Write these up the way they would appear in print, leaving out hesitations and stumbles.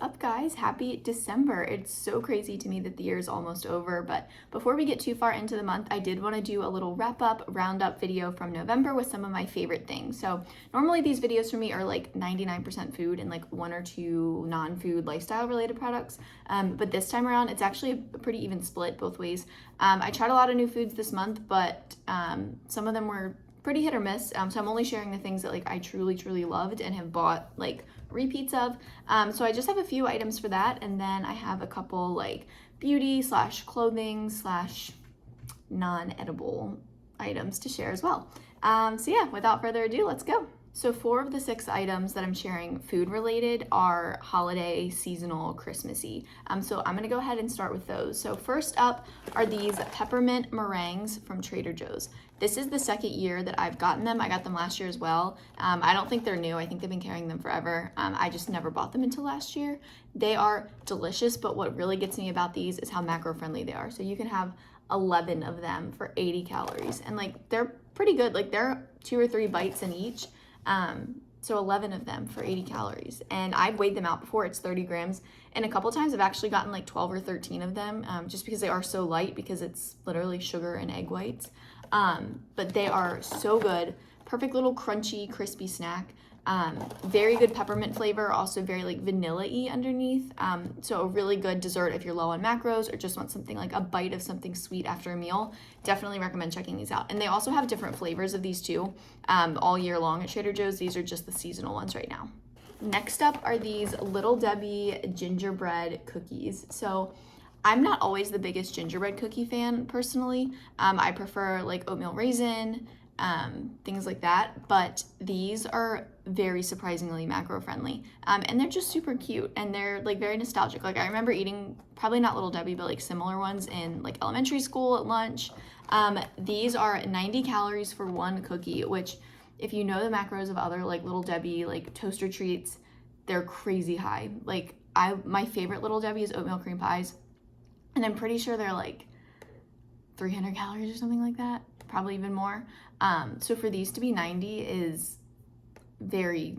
up, guys? Happy December. It's so crazy to me that the year is almost over, but before we get too far into the month, I did want to do a little wrap-up, roundup video from November with some of my favorite things. So normally these videos for me are like 99% food and like one or two non-food lifestyle related products, but this time around, it's actually a pretty even split both ways. I tried a lot of new foods this month, but some of them were pretty hit or miss, so I'm only sharing the things that like I truly loved and have bought like repeats of. So I just have a few items for that, and then I have a couple like beauty slash clothing slash non-edible items to share as well. So yeah, without further ado, let's go. So 4 of the 6 items that I'm sharing food related are holiday, seasonal, Christmassy. So I'm gonna go ahead and start with those. So first up are these peppermint meringues from Trader Joe's. This is the second year that I've gotten them. I got them last year as well. I don't think they're new. I think they've been carrying them forever. I just never bought them until last year. They are delicious, but what really gets me about these is how macro friendly they are. So you can have 11 of them for 80 calories, and like they're pretty good. Like they're 2 or 3 bites in each. So 11 of them for 80 calories, and I've weighed them out before. It's 30 grams, and a couple times I've actually gotten like 12 or 13 of them, just because they are so light, because it's literally sugar and egg whites. But they are so good. Perfect little crunchy, crispy snack. Very good peppermint flavor, also very like vanilla-y underneath. So a really good dessert if you're low on macros or just want something like a bite of something sweet after a meal. Definitely recommend checking these out. And they also have different flavors of these too, all year long at Trader Joe's. These are just the seasonal ones right now. Next up are these Little Debbie gingerbread cookies. So I'm not always the biggest gingerbread cookie fan personally. I prefer like oatmeal raisin, things like that, but these are very surprisingly macro friendly, and they're just super cute, and they're like very nostalgic. Like I remember eating probably not Little Debbie, but like similar ones in like elementary school at lunch. These are 90 calories for one cookie, which if you know the macros of other like Little Debbie like toaster treats, they're crazy high. Like my favorite Little Debbie is oatmeal cream pies, and I'm pretty sure they're like 300 calories or something like that, probably even more. So for these to be 90 is very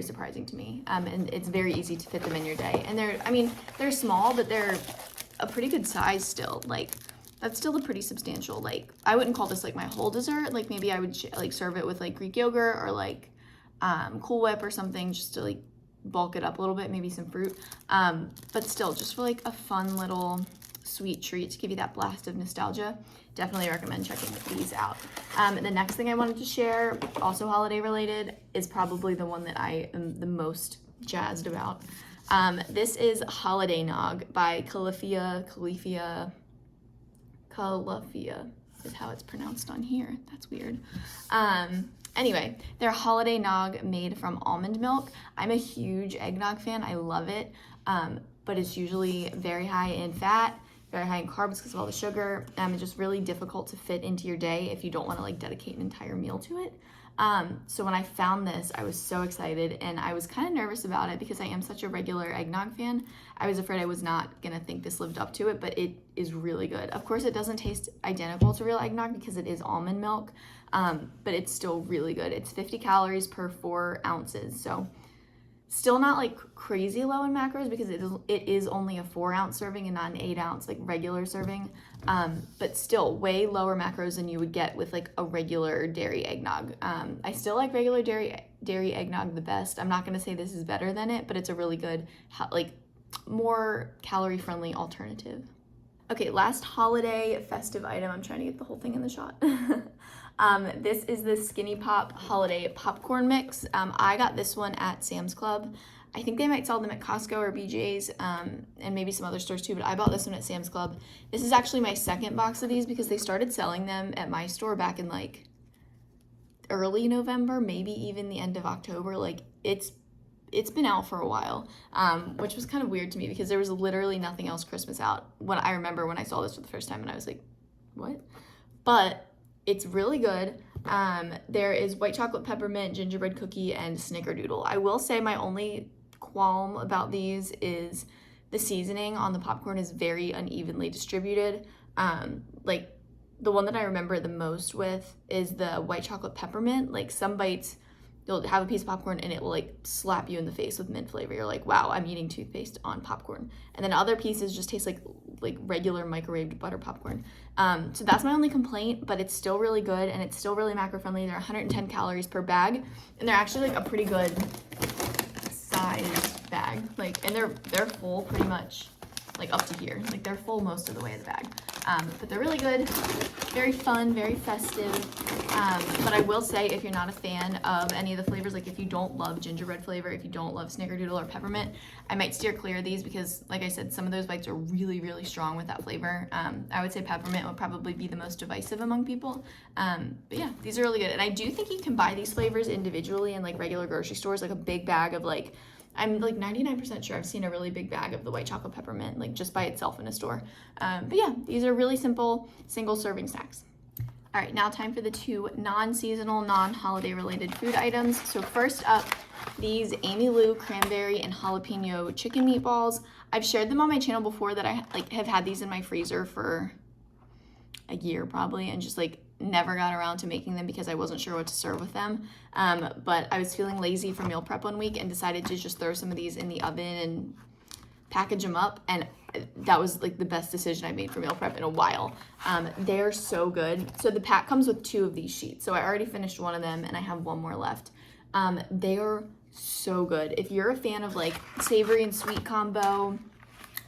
surprising to me. And it's very easy to fit them in your day. And they're small, but they're a pretty good size still. Like that's still a pretty substantial, like I wouldn't call this like my whole dessert. Like maybe I would like serve it with like Greek yogurt or like Cool Whip or something, just to like bulk it up a little bit, maybe some fruit. But still just for like a fun little sweet treat to give you that blast of nostalgia. Definitely recommend checking these out. The next thing I wanted to share, also holiday related, is probably the one that I am the most jazzed about. This is Holiday Nog by Califia is how it's pronounced on here. That's weird. Anyway, they're holiday nog made from almond milk. I'm a huge eggnog fan. I love it, but it's usually very high in fat, very high in carbs because of all the sugar. It's just really difficult to fit into your day if you don't want to like dedicate an entire meal to it. So when I found this, I was so excited, and I was kind of nervous about it because I am such a regular eggnog fan. I was afraid I was not gonna think this lived up to it, but it is really good. Of course, it doesn't taste identical to real eggnog because it is almond milk, but it's still really good. It's 50 calories per 4 ounces, so still not like crazy low in macros because it is only a 4-ounce serving and not an 8-ounce like regular serving, but still way lower macros than you would get with like a regular dairy eggnog. I still like regular dairy eggnog the best. I'm not gonna say this is better than it, but it's a really good like more calorie friendly alternative. Okay, last holiday festive item. I'm trying to get the whole thing in the shot. This is the Skinny Pop Holiday Popcorn Mix. I got this one at Sam's Club. I think they might sell them at Costco or BJ's, and maybe some other stores too, but I bought this one at Sam's Club. This is actually my second box of these because they started selling them at my store back in like early November, maybe even the end of October. Like it's been out for a while, which was kind of weird to me because there was literally nothing else Christmas out. When I remember when I saw this for the first time, and I was like, what? But it's really good. There is white chocolate peppermint, gingerbread cookie, and snickerdoodle. I will say my only qualm about these is the seasoning on the popcorn is very unevenly distributed. Like the one that I remember the most with is the white chocolate peppermint. Like some bites you'll have a piece of popcorn and it will like slap you in the face with mint flavor. You're like, wow, I'm eating toothpaste on popcorn. And then other pieces just taste like regular microwaved butter popcorn. So that's my only complaint, but it's still really good and it's still really macro friendly. They're 110 calories per bag, and they're actually like a pretty good size bag. Like, and they're full pretty much like up to here. Like they're full most of the way of the bag. But they're really good, very fun, very festive. But I will say, if you're not a fan of any of the flavors, like if you don't love gingerbread flavor, if you don't love snickerdoodle or peppermint, I might steer clear of these because, like I said, some of those bites are really, really strong with that flavor. I would say peppermint would probably be the most divisive among people. But yeah, these are really good. And I do think you can buy these flavors individually in like regular grocery stores, like a big bag of like, I'm like 99% sure I've seen a really big bag of the white chocolate peppermint, like just by itself in a store. But yeah, these are really simple single serving snacks. All right, now time for the 2 non-seasonal, non-holiday related food items. So first up, these Amy Lou cranberry and jalapeno chicken meatballs. I've shared them on my channel before that I like have had these in my freezer for a year probably, and just like never got around to making them because I wasn't sure what to serve with them. But I was feeling lazy for meal prep one week and decided to just throw some of these in the oven and package them up, and that was like the best decision I made for meal prep in a while. They're so good. So the pack comes with 2 of these sheets. So I already finished one of them and I have one more left. They are so good. If you're a fan of like savory and sweet combo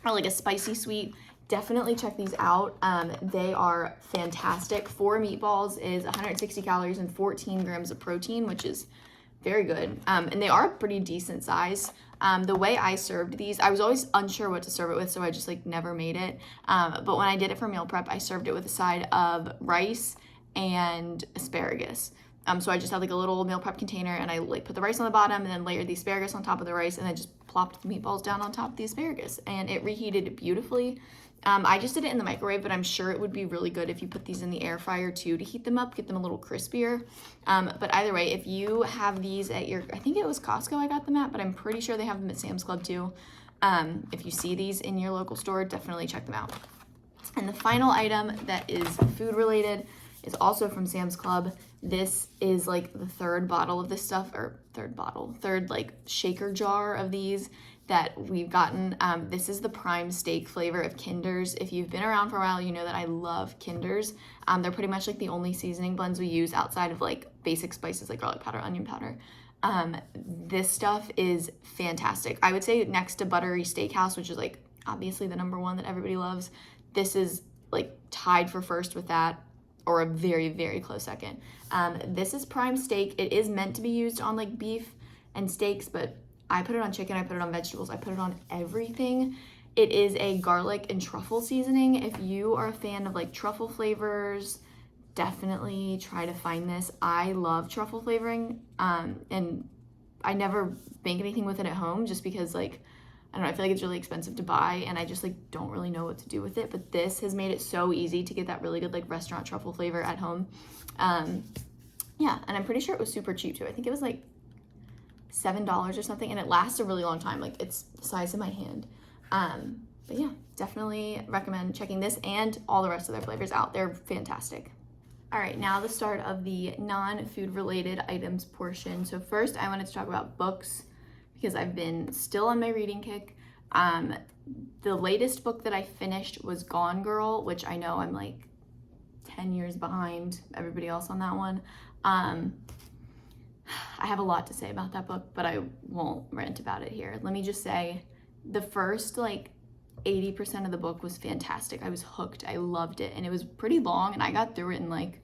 or like a spicy sweet, definitely check these out. They are fantastic. 4 meatballs is 160 calories and 14 grams of protein, which is very good. And they are pretty decent size. The way I served these, I was always unsure what to serve it with, so I just like never made it. But when I did it for meal prep, I served it with a side of rice and asparagus. So I just had like a little meal prep container, and I like put the rice on the bottom and then layered the asparagus on top of the rice, and then just plopped the meatballs down on top of the asparagus, and it reheated beautifully. I just did it in the microwave, but I'm sure it would be really good if you put these in the air fryer too to heat them up, get them a little crispier. But either way, if you have these at your, I think it was Costco I got them at, but I'm pretty sure they have them at Sam's Club too. If you see these in your local store, definitely check them out. And the final item that is food related is also from Sam's Club. This is like the third bottle of this stuff, or third like shaker jar of these that we've gotten. This is the prime steak flavor of Kinder's. If you've been around for a while, you know that I love Kinder's. They're pretty much like the only seasoning blends we use outside of like basic spices like garlic powder, onion powder. This stuff is fantastic. I would say next to Buttery Steakhouse, which is like obviously the number one that everybody loves, this is like tied for first with that, or a very, very close second. This is prime steak. It is meant to be used on like beef and steaks, but I put it on chicken, I put it on vegetables, I put it on everything. It is a garlic and truffle seasoning. If you are a fan of like truffle flavors, definitely try to find this. I love truffle flavoring, and I never make anything with it at home just because like, I don't know, I feel like it's really expensive to buy and I just like don't really know what to do with it. But this has made it so easy to get that really good like restaurant truffle flavor at home. Yeah, and I'm pretty sure it was super cheap too. I think it was like $7 or something, and it lasts a really long time. Like it's the size of my hand. But yeah, definitely recommend checking this and all the rest of their flavors out. They're fantastic. All right, now the start of the non-food related items portion. So first I wanted to talk about books because I've been still on my reading kick. The latest book that I finished was Gone Girl, which I know I'm like 10 years behind everybody else on that one. I have a lot to say about that book, but I won't rant about it here. Let me just say the first like 80% of the book was fantastic. I was hooked. I loved it. And it was pretty long, and I got through it in like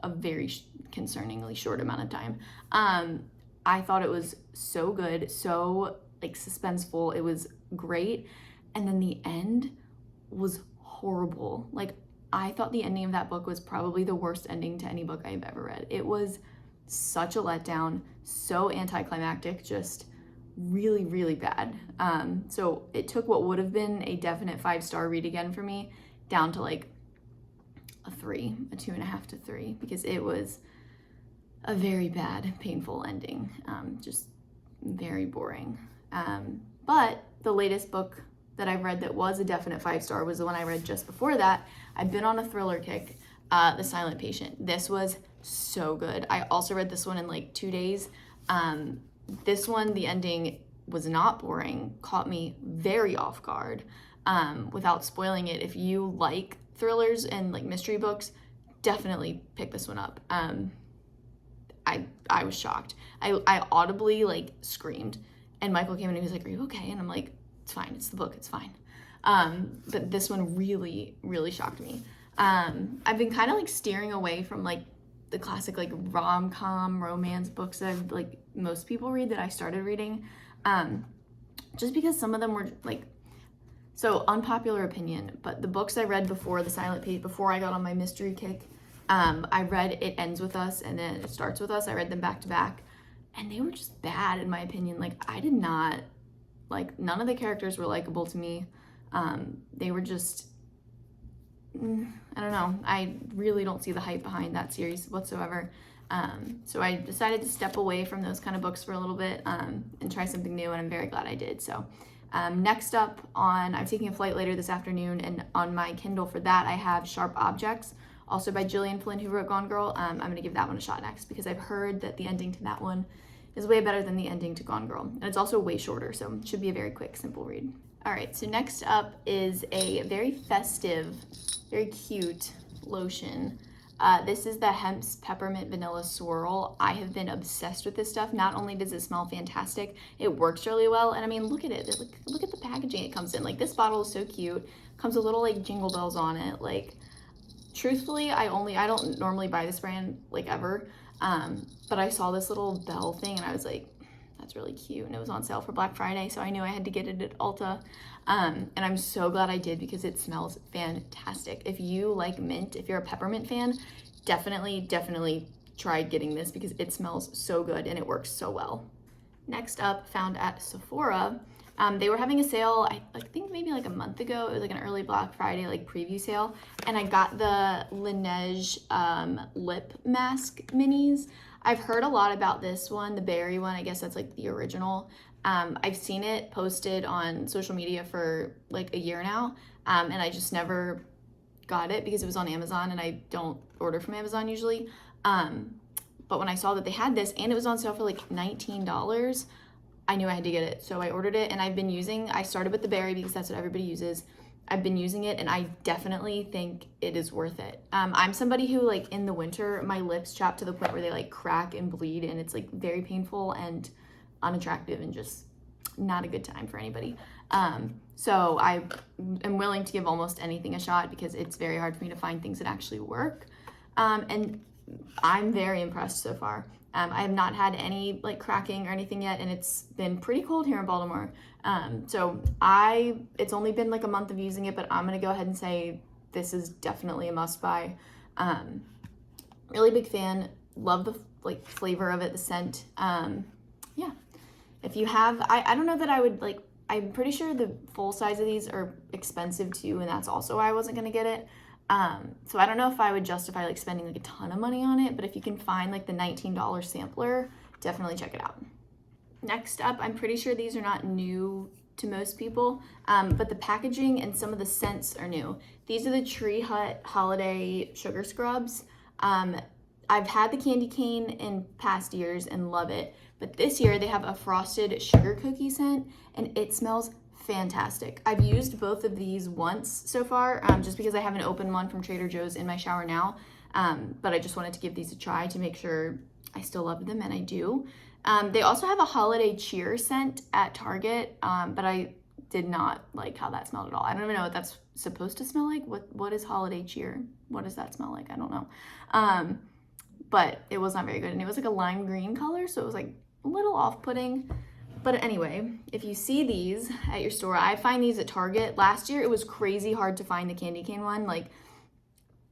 a very concerningly short amount of time. I thought it was so good, so like suspenseful. It was great. And then the end was horrible. Like I thought the ending of that book was probably the worst ending to any book I've ever read. It was such a letdown, so anticlimactic, just really, really bad. So it took what would have been a definite 5-star read again for me down to like a 2.5 to 3, because it was a very bad, painful ending. Just very boring. But the latest book that I've read that was a definite 5-star was the one I read just before that. I've been on a thriller kick, The Silent Patient. This was so good. I also read this one in like 2 days. This one, the ending was not boring, caught me very off guard. Without spoiling it, if you like thrillers and like mystery books, definitely pick this one up. I was shocked. I audibly like screamed, and Michael came in and he was like, "Are you okay?" And I'm like, "It's fine. It's the book. It's fine." But this one really, really shocked me. I've been kind of like steering away from like the classic like rom-com romance books that I've, like most people read, that I started reading, just because some of them were like, so unpopular opinion, but the books I read before The Silent Page, before I got on my mystery kick, I read It Ends With Us and then It Starts With Us. I read them back to back, and they were just bad in my opinion. Like, I did not, like, none of the characters were likable to me. They were just, I don't know. I really don't see the hype behind that series whatsoever. So I decided to step away from those kind of books for a little bit, and try something new, and I'm very glad I did. So next up I'm taking a flight later this afternoon, and on my Kindle for that I have Sharp Objects, also by Gillian Flynn, who wrote Gone Girl. I'm going to give that one a shot next, because I've heard that the ending to that one is way better than the ending to Gone Girl, and it's also way shorter, so it should be a very quick, simple read. All right, so next up is a very festive, very cute lotion. This is the Hemp's Peppermint Vanilla Swirl. I have been obsessed with this stuff. Not only does it smell fantastic, it works really well. And I mean, look at it. Look at the packaging it comes in. Like, this bottle is so cute. Comes with little like jingle bells on it. Like, truthfully, I don't normally buy this brand like ever. But I saw this little bell thing and I was like, that's really cute. And it was on sale for Black Friday, so I knew I had to get it at Ulta. And I'm so glad I did, because it smells fantastic. If you like mint, if you're a peppermint fan, definitely try getting this, because it smells so good and it works so well. Next up, found at Sephora. They were having a sale, I think maybe like a month ago. It was like an early Black Friday like preview sale, and I got the Laneige lip mask minis. I've heard a lot about this one, the berry one. I guess that's like the original. I've seen it posted on social media for like a year now, and I just never got it because it was on Amazon, and I don't order from Amazon usually. But when I saw that they had this and it was on sale for like $19, I knew I had to get it. So I ordered it, and I started with the berry because that's what everybody uses. I've been using it, and I definitely think it is worth it. I'm somebody who, like, in the winter, my lips chap to the point where they like crack and bleed, and it's like very painful and unattractive and just not a good time for anybody. So I am willing to give almost anything a shot, because it's very hard for me to find things that actually work. And I'm very impressed so far. I have not had any like cracking or anything yet, and it's been pretty cold here in Baltimore. So it's only been like a month of using it, but I'm gonna go ahead and say this is definitely a must buy. Really big fan. Love the like flavor of it, the scent. Yeah. If you have, I don't know that I would like. I'm pretty sure the full size of these are expensive too, and that's also why I wasn't gonna get it. So I don't know if I would justify like spending like a ton of money on it, but if you can find like the $19 sampler, definitely check it out. Next up, I'm pretty sure these are not new to most people, but the packaging and some of the scents are new. These are the Tree Hut Holiday Sugar Scrubs. I've had the candy cane in past years and love it, but this year they have a frosted sugar cookie scent, and it smells fantastic. I've used both of these once so far, just because I have an open one from Trader Joe's in my shower now, but I just wanted to give these a try to make sure I still love them, and I do. They also have a holiday cheer scent at Target, but I did not like how that smelled at all. I don't even know what that's supposed to smell like. What is holiday cheer? What does that smell like? I don't know. But it was not very good, and it was like a lime green color, so it was like a little off-putting. But anyway, if you see these at your store, I find these at Target. Last year, it was crazy hard to find the candy cane one. Like,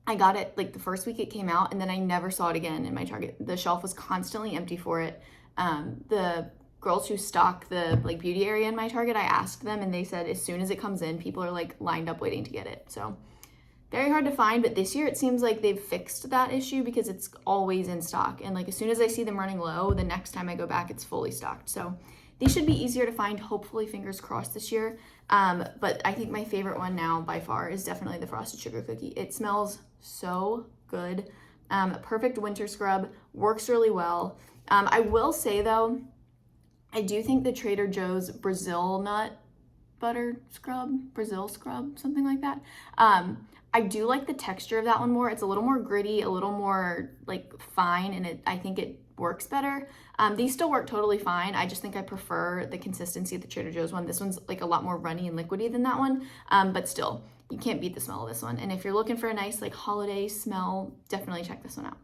I got it like the first week it came out, and then I never saw it again in my Target. The shelf was constantly empty for it. The girls who stock the like beauty area in my Target, I asked them, and they said as soon as it comes in, people are like lined up waiting to get it. So very hard to find, but this year it seems like they've fixed that issue, because it's always in stock. And like as soon as I see them running low, the next time I go back, it's fully stocked. So these should be easier to find, hopefully, fingers crossed, this year. But I think my favorite one now by far is definitely the Frosted Sugar Cookie. It smells so good. Perfect winter scrub, works really well. I will say though, I do think the Trader Joe's Brazil scrub, something like that. I do like the texture of that one more. It's a little more gritty, a little more like fine, and I think it works better. These still work totally fine. I just think I prefer the consistency of the Trader Joe's one. This one's like a lot more runny and liquidy than that one, but still, you can't beat the smell of this one. And if you're looking for a nice like holiday smell, definitely check this one out.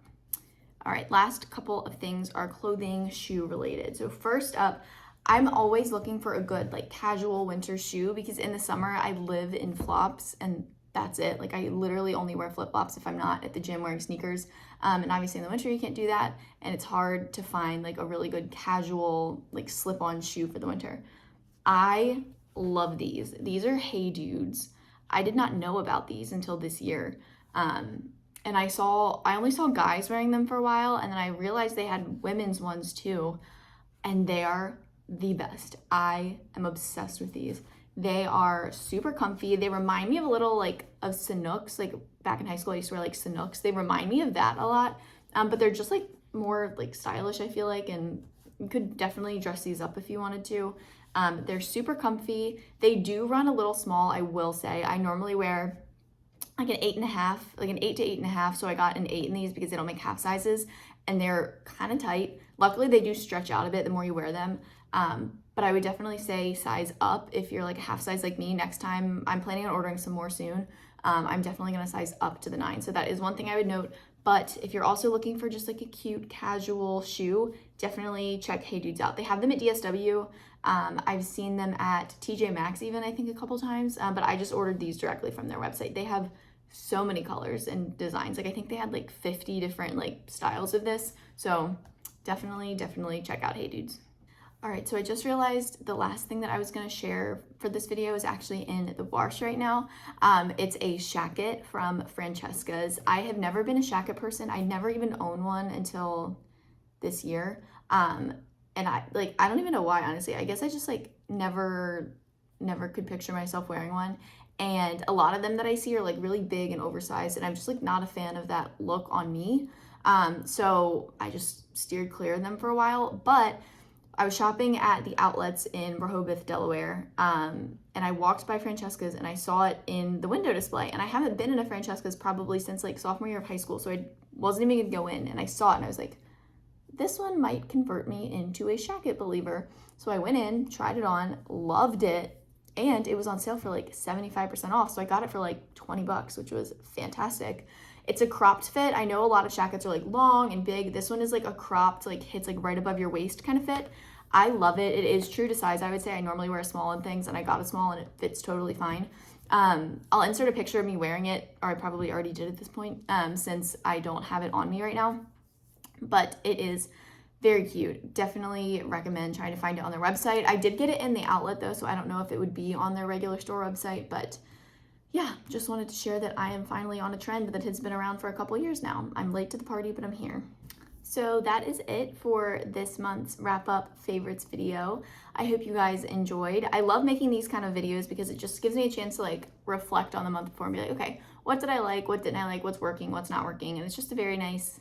All right, last couple of things are clothing, shoe related. So first up, I'm always looking for a good like casual winter shoe because in the summer I live in flops and that's it. Like I literally only wear flip-flops if I'm not at the gym wearing sneakers. And obviously in the winter you can't do that. And it's hard to find like a really good casual like slip-on shoe for the winter. I love these. These are Hey Dudes. I did not know about these until this year. And I only saw guys wearing them for a while, and then I realized they had women's ones too, and they are the best. I am obsessed with these. They are super comfy. They remind me of a little like of Sanooks. Like back in high school, I used to wear like Sanooks. They remind me of that a lot, but they're just like more like stylish, I feel like, and you could definitely dress these up if you wanted to. They're super comfy. They do run a little small, I will say. I normally wear like an 8.5, like an 8 to 8.5. So I got an 8 in these because they don't make half sizes and they're kind of tight. Luckily, they do stretch out a bit the more you wear them. But I would definitely say size up if you're like a half size like me. Next time, I'm planning on ordering some more soon. I'm definitely gonna size up to the 9. So that is one thing I would note. But if you're also looking for just like a cute casual shoe, definitely check Hey Dudes out. They have them at DSW. I've seen them at TJ Maxx even, I think a couple times, but I just ordered these directly from their website. They have so many colors and designs. Like I think they had like 50 different like styles of this. So definitely check out Hey Dudes. All right, so I just realized the last thing that I was gonna share for this video is actually in the wash right now. It's a shacket from Francesca's. I have never been a shacket person. I never even owned one until this year. And I don't even know why, honestly. I guess I just like never could picture myself wearing one. And a lot of them that I see are like really big and oversized, and I'm just like not a fan of that look on me. So I just steered clear of them for a while, but I was shopping at the outlets in Rehoboth, Delaware, and I walked by Francesca's and I saw it in the window display. And I haven't been in a Francesca's probably since like sophomore year of high school, so I wasn't even gonna go in. And I saw it and I was like, this one might convert me into a shacket believer. So I went in, tried it on, loved it, and it was on sale for like 75% off. So I got it for like 20 bucks, which was fantastic. It's a cropped fit. I know a lot of shackets are like long and big. This one is like a cropped, like hits like right above your waist kind of fit. I love it. It is true to size. I would say I normally wear a small in things, and I got a small and it fits totally fine. I'll insert a picture of me wearing it, or I probably already did at this point, since I don't have it on me right now. But it is very cute. Definitely recommend trying to find it on their website. I did get it in the outlet though, so I don't know if it would be on their regular store website, but yeah, just wanted to share that I am finally on a trend that has been around for a couple years now. I'm late to the party, but I'm here. So that is it for this month's wrap up favorites video. I hope you guys enjoyed. I love making these kind of videos because it just gives me a chance to like reflect on the month before and be like, okay, what did I like? What didn't I like? What's working? What's not working? And it's just a very nice,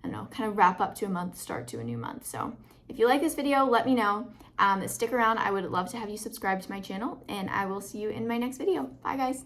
I don't know, kind of wrap up to a month, start to a new month. So if you like this video, let me know. Stick around. I would love to have you subscribe to my channel, and I will see you in my next video. Bye guys.